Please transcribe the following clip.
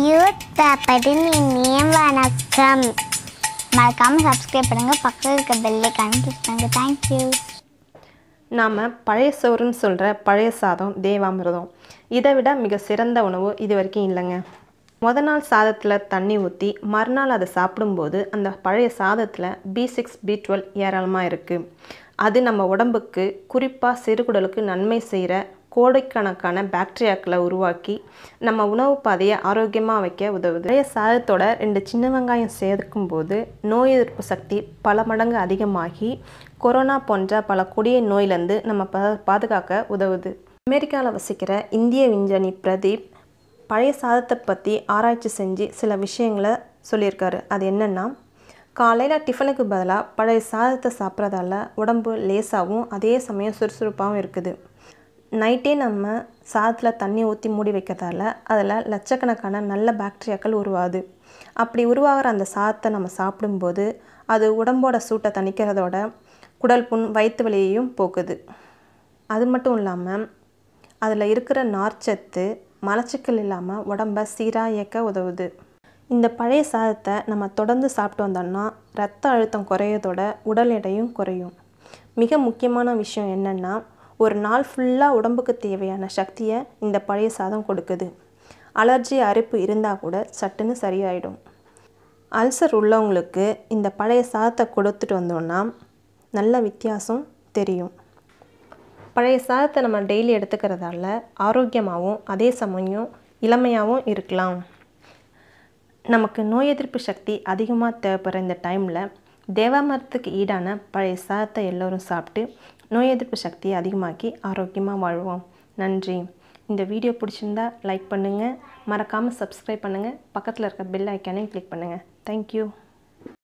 Youth பட்டின் இனிய வணக்கம். மறக்காமல் சப்ஸ்கிரைப் பண்ணுங்கள், பக்கத்தில் இருக்க பெல் ஐகானை கிளிக் பண்ணுங்கள். தேங்க்யூ. நாம் பழைய சோறுன்னு சொல்கிற பழைய சாதம் தேவாமிர்தம். இதை விட மிக சிறந்த உணவு இது வரைக்கும் இல்லைங்க. நாள் சாதத்தில் தண்ணி ஊற்றி மறுநாள் அதை சாப்பிடும்போது அந்த பழைய சாதத்தில் B6 B12 ஏராளமாக இருக்குது. அது நம்ம உடம்புக்கு குறிப்பாக சிறுகுடலுக்கு நன்மை செய்கிற கோடைக்கணக்கான பாக்டீரியாக்களை உருவாக்கி நம்ம உணவு பாதையை ஆரோக்கியமாக வைக்க உதவுது. பழைய சாதத்தோட 2 சின்ன வெங்காயம் சேர்க்கும்போது நோய் எதிர்ப்பு சக்தி பல மடங்கு அதிகமாகி கொரோனா போன்ற பல கொடிய நோயிலேருந்து நம்ம பாதுகாக்க உதவுது. அமெரிக்காவில் வசிக்கிற இந்திய விஞ்ஞானி பிரதீப் பழைய சாதத்தை பற்றி ஆராய்ச்சி செஞ்சு சில விஷயங்களை சொல்லியிருக்காரு. அது என்னென்னா, காலையில் டிஃபனுக்கு பதிலாக பழைய சாதத்தை சாப்பிட்றதால உடம்பு லேசாகவும் அதே சமயம் சுறுசுறுப்பாகவும் இருக்குது. நைட்டே நம்ம சாதத்தில் தண்ணி ஊற்றி மூடி வைக்கிறதால அதில் லட்சக்கணக்கான நல்ல பாக்டீரியாக்கள் உருவாகுது. அப்படி உருவாகிற அந்த சாதத்தை நம்ம சாப்பிடும்போது அது உடம்போட சூட்டை தணிக்கிறதோட குடல் புண் வயிற்று வலியையும் போக்குது. அது மட்டும் இல்லாமல் அதில் இருக்கிற நார்ச்சத்து மலச்சிக்கல் இல்லாமல் உடம்பை சீராக இயக்க உதவுது. இந்த பழைய சாதத்தை நம்ம தொடர்ந்து சாப்பிட்டு வந்தோம்னா ரத்த அழுத்தம் குறையதோட உடல் எடையும் குறையும். மிக முக்கியமான விஷயம் என்னென்னா, ஒரு நாள் ஃபுல்லாக உடம்புக்கு தேவையான சக்தியை இந்த பழைய சாதம் கொடுக்குது. அலர்ஜி அரிப்பு இருந்தால் கூட சட்டுன்னு சரியாயிடும். அல்சர் உள்ளவங்களுக்கு இந்த பழைய சாதத்தை கொடுத்துட்டு வந்தோம்னா நல்ல வித்தியாசம் தெரியும். பழைய சாதத்தை நம்ம டெய்லி எடுத்துக்கிறதால ஆரோக்கியமாகவும் அதே சமயம் இளமையாகவும் இருக்கலாம். நமக்கு நோய் எதிர்ப்பு சக்தி அதிகமாக தேவைப்படுற இந்த டைமில் தேவாமிர்தத்துக்கு ஈடான பழைய சாதத்தை எல்லோரும் சாப்பிட்டு நோய் எதிர்ப்பு சக்தியை அதிகமாக்கி ஆரோக்கியமாக வாழ்வோம். நன்றி. இந்த வீடியோ பிடிச்சிருந்தா லைக் பண்ணுங்கள், மறக்காமல் சப்ஸ்கிரைப் பண்ணுங்கள், பக்கத்தில் இருக்க பெல் ஐக்கானையும் கிளிக் பண்ணுங்கள். தேங்க்யூ.